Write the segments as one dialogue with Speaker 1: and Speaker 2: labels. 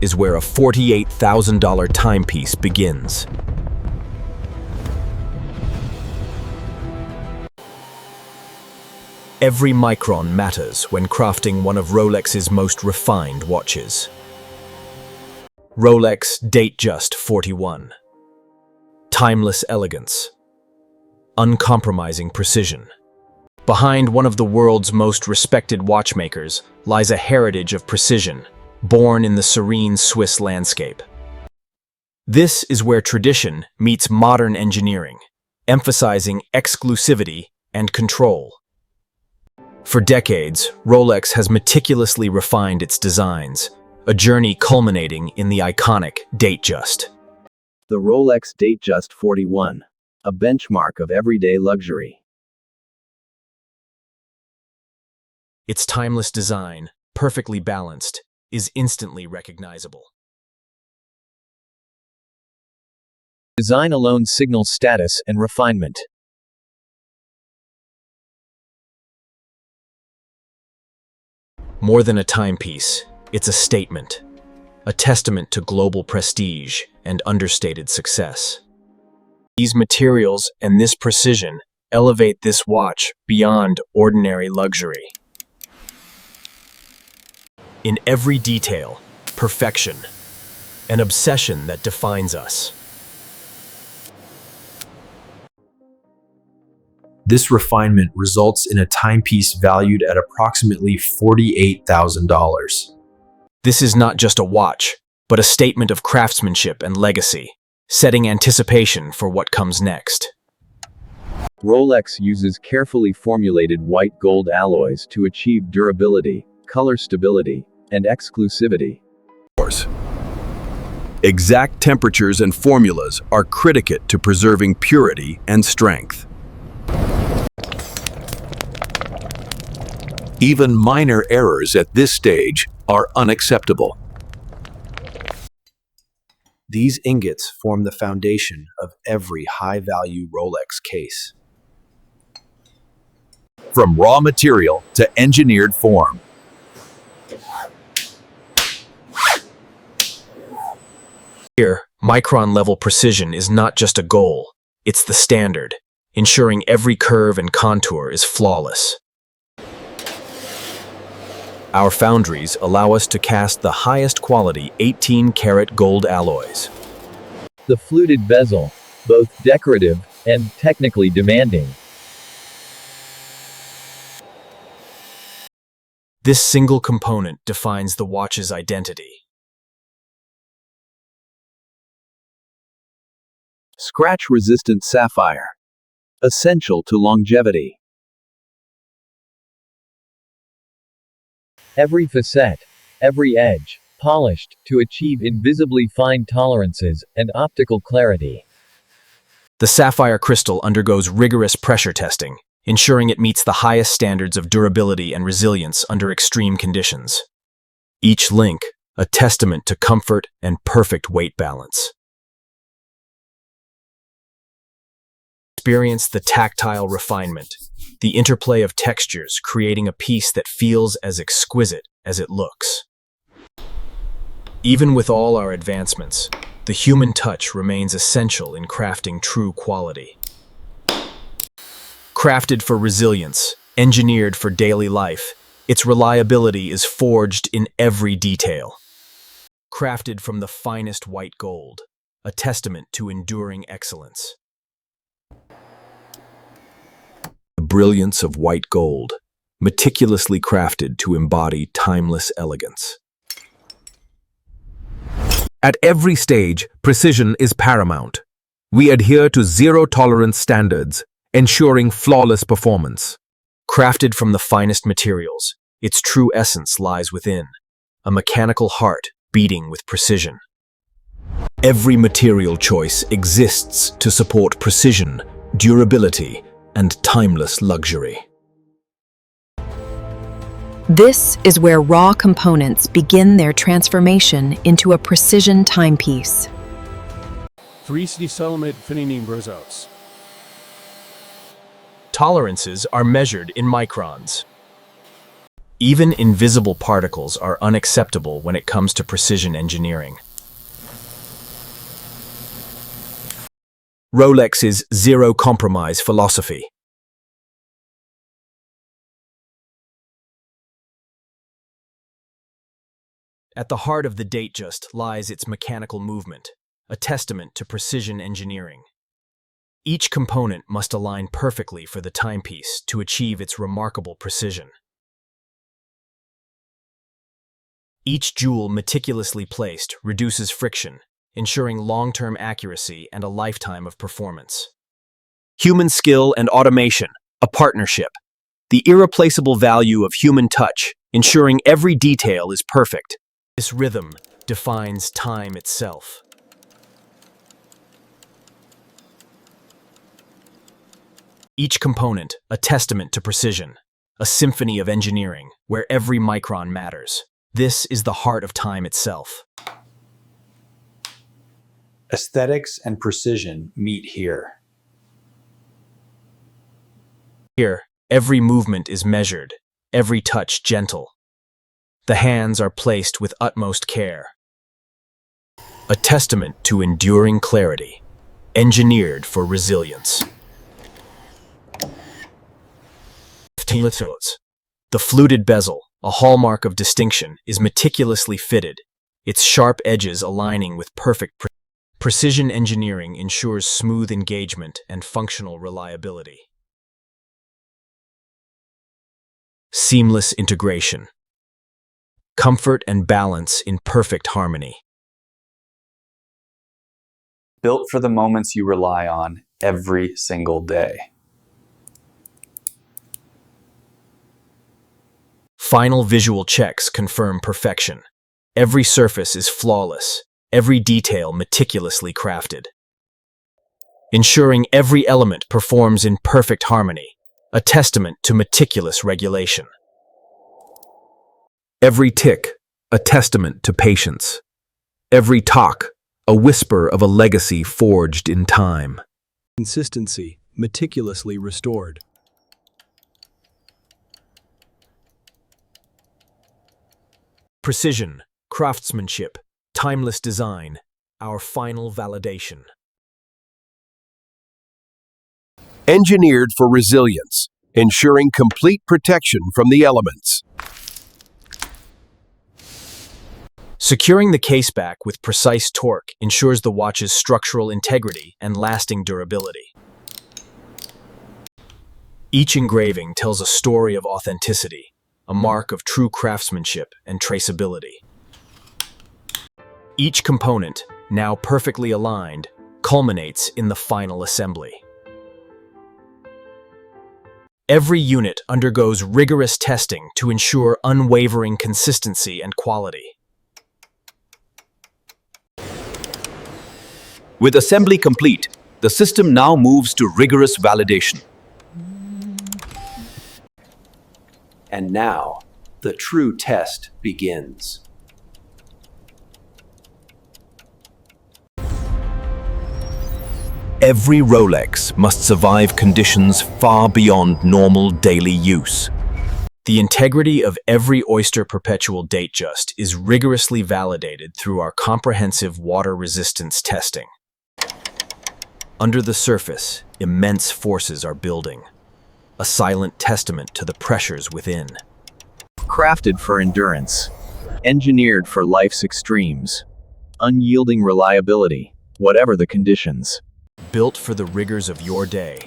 Speaker 1: is where a $48,000 timepiece begins. Every micron matters when crafting one of Rolex's most refined watches. Rolex Datejust 41. Timeless elegance. Uncompromising precision. Behind one of the world's most respected watchmakers lies a heritage of precision, born in the serene Swiss landscape. This is where tradition meets modern engineering, emphasizing exclusivity and control. For decades, Rolex has meticulously refined its designs, a journey culminating in the iconic Datejust.
Speaker 2: The Rolex Datejust 41, a benchmark of everyday luxury.
Speaker 1: Its timeless design, perfectly balanced, is instantly recognizable.
Speaker 2: Design alone signals status and refinement.
Speaker 1: More than a timepiece, it's a statement, a testament to global prestige and understated success. These materials and this precision elevate this watch beyond ordinary luxury. In every detail, perfection, an obsession that defines us.
Speaker 3: This refinement results in a timepiece valued at approximately $48,000.
Speaker 1: This is not just a watch, but a statement of craftsmanship and legacy, setting anticipation for what comes next.
Speaker 2: Rolex uses carefully formulated white gold alloys to achieve durability, color stability, and exclusivity.
Speaker 4: Exact temperatures and formulas are critical to preserving purity and strength. Even minor errors at this stage are unacceptable.
Speaker 3: These ingots form the foundation of every high-value Rolex case.
Speaker 4: From raw material to engineered form.
Speaker 1: Here, micron-level precision is not just a goal, it's the standard, ensuring every curve and contour is flawless. Our foundries allow us to cast the highest quality 18-karat gold alloys.
Speaker 2: The fluted bezel, both decorative and technically demanding.
Speaker 1: This single component defines the watch's identity.
Speaker 2: Scratch-resistant sapphire. Essential to longevity. Every facet, every edge, polished to achieve invisibly fine tolerances and optical clarity.
Speaker 1: The sapphire crystal undergoes rigorous pressure testing, ensuring it meets the highest standards of durability and resilience under extreme conditions. Each link, a testament to comfort and perfect weight balance. Experience the tactile refinement, the interplay of textures creating a piece that feels as exquisite as it looks. Even with all our advancements, the human touch remains essential in crafting true quality. Crafted for resilience, engineered for daily life, its reliability is forged in every detail. Crafted from the finest white gold, a testament to enduring excellence. The brilliance of white gold, meticulously crafted to embody timeless elegance.
Speaker 5: At every stage, precision is paramount. We adhere to zero-tolerance standards, ensuring flawless performance.
Speaker 1: Crafted from the finest materials, its true essence lies within, a mechanical heart beating with precision. Every material choice exists to support precision, durability, and timeless luxury.
Speaker 6: This is where raw components begin their transformation into a precision timepiece.
Speaker 7: 3D settlement finishing results.
Speaker 1: Tolerances are measured in microns. Even invisible particles are unacceptable when it comes to precision engineering. Rolex's zero-compromise philosophy. At the heart of the Datejust lies its mechanical movement, a testament to precision engineering. Each component must align perfectly for the timepiece to achieve its remarkable precision. Each jewel meticulously placed reduces friction, ensuring long-term accuracy and a lifetime of performance. Human skill and automation, a partnership. The irreplaceable value of human touch, ensuring every detail is perfect. This rhythm defines time itself. Each component, a testament to precision, a symphony of engineering where every micron matters. This is the heart of time itself.
Speaker 3: Aesthetics and precision meet here.
Speaker 1: Here, every movement is measured, every touch gentle. The hands are placed with utmost care. A testament to enduring clarity, engineered for resilience. The fluted bezel, a hallmark of distinction, is meticulously fitted, its sharp edges aligning with perfect precision engineering ensures smooth engagement and functional reliability. Seamless integration. Comfort and balance in perfect harmony.
Speaker 3: Built for the moments you rely on every single day.
Speaker 1: Final visual checks confirm perfection. Every surface is flawless, every detail meticulously crafted. Ensuring every element performs in perfect harmony, a testament to meticulous regulation.
Speaker 5: Every tick, a testament to patience. Every talk, a whisper of a legacy forged in time.
Speaker 7: Consistency, meticulously restored.
Speaker 1: Precision, craftsmanship, timeless design, our final validation.
Speaker 4: Engineered for resilience, ensuring complete protection from the elements.
Speaker 1: Securing the case back with precise torque ensures the watch's structural integrity and lasting durability. Each engraving tells a story of authenticity, a mark of true craftsmanship and traceability. Each component, now perfectly aligned, culminates in the final assembly. Every unit undergoes rigorous testing to ensure unwavering consistency and quality.
Speaker 4: With assembly complete, the system now moves to rigorous validation.
Speaker 3: And now, the true test begins.
Speaker 4: Every Rolex must survive conditions far beyond normal daily use.
Speaker 1: The integrity of every Oyster Perpetual Datejust is rigorously validated through our comprehensive water resistance testing. Under the surface, immense forces are building, a silent testament to the pressures within.
Speaker 2: Crafted for endurance. Engineered for life's extremes. Unyielding reliability, whatever the conditions.
Speaker 1: Built for the rigors of your day,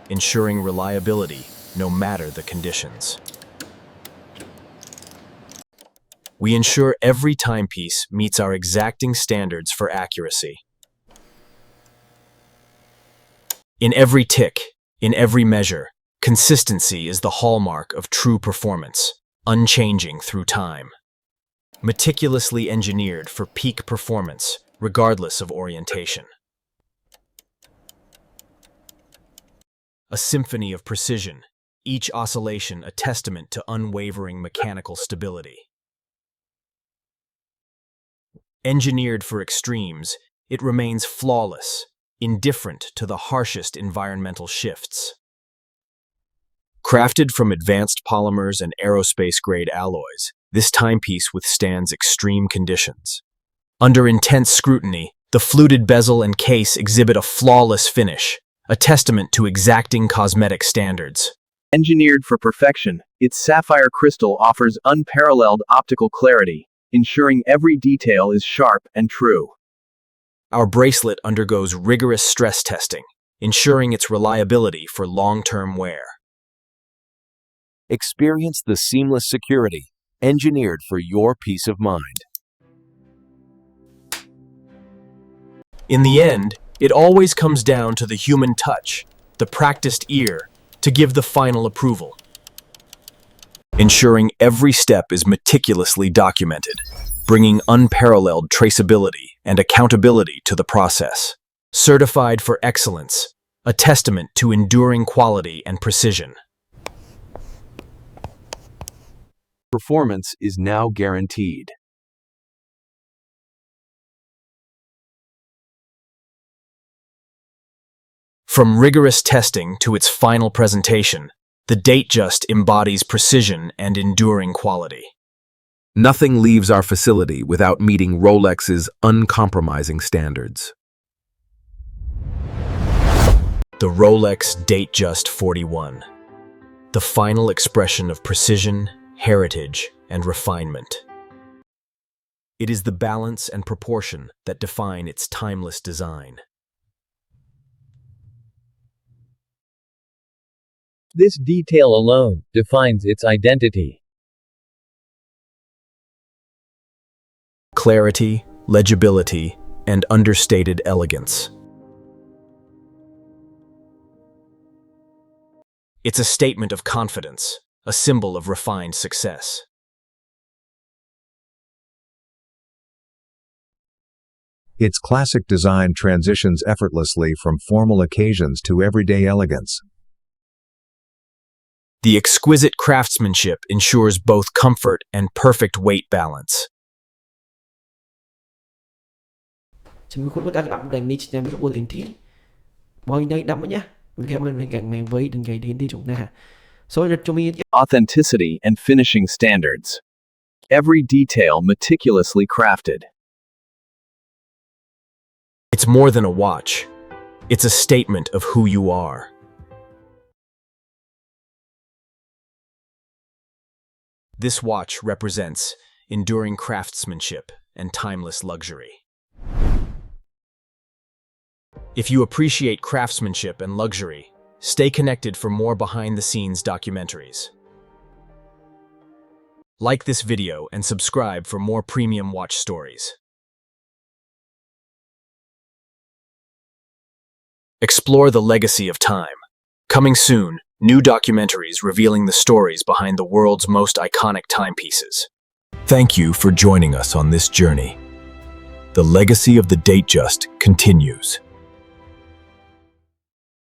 Speaker 1: ensuring reliability no matter the conditions. We ensure every timepiece meets our exacting standards for accuracy. In every tick, in every measure, consistency is the hallmark of true performance, unchanging through time. Meticulously engineered for peak performance, regardless of orientation. A symphony of precision, each oscillation a testament to unwavering mechanical stability. Engineered for extremes, it remains flawless, indifferent to the harshest environmental shifts. Crafted from advanced polymers and aerospace-grade alloys, this timepiece withstands extreme conditions. Under intense scrutiny, the fluted bezel and case exhibit a flawless finish, a testament to exacting cosmetic standards.
Speaker 2: Engineered for perfection, its sapphire crystal offers unparalleled optical clarity, ensuring every detail is sharp and true.
Speaker 1: Our bracelet undergoes rigorous stress testing, ensuring its reliability for long-term wear.
Speaker 5: Experience the seamless security engineered for your peace of mind.
Speaker 1: In the end, it always comes down to the human touch, the practiced ear, to give the final approval. Ensuring every step is meticulously documented, bringing unparalleled traceability and accountability to the process. Certified for excellence, a testament to enduring quality and precision.
Speaker 4: Performance is now guaranteed.
Speaker 1: From rigorous testing to its final presentation, the Datejust embodies precision and enduring quality.
Speaker 5: Nothing leaves our facility without meeting Rolex's uncompromising standards.
Speaker 1: The Rolex Datejust 41. The final expression of precision, heritage, and refinement. It is the balance and proportion that define its timeless design.
Speaker 2: This detail alone defines its identity.
Speaker 1: Clarity, legibility, and understated elegance. It's a statement of confidence, a symbol of refined success.
Speaker 8: Its classic design transitions effortlessly from formal occasions to everyday elegance.
Speaker 1: The exquisite craftsmanship ensures both comfort and perfect weight balance.
Speaker 9: Xin mời các bạn đăng ký kênh của Tiền Tiến. Mọi người đăng ký nhé. Mình cảm ơn các bạn với đăng ký đến chúng ta. So cho mình
Speaker 2: Authenticity and finishing standards. Every detail meticulously crafted.
Speaker 1: It's more than a watch. It's a statement of who you are. This watch represents enduring craftsmanship and timeless luxury. If you appreciate craftsmanship and luxury, stay connected for more behind-the-scenes documentaries. Like this video and subscribe for more premium watch stories. Explore the legacy of time. Coming soon, new documentaries revealing the stories behind the world's most iconic timepieces. Thank you for joining us on this journey. The legacy of the Datejust continues.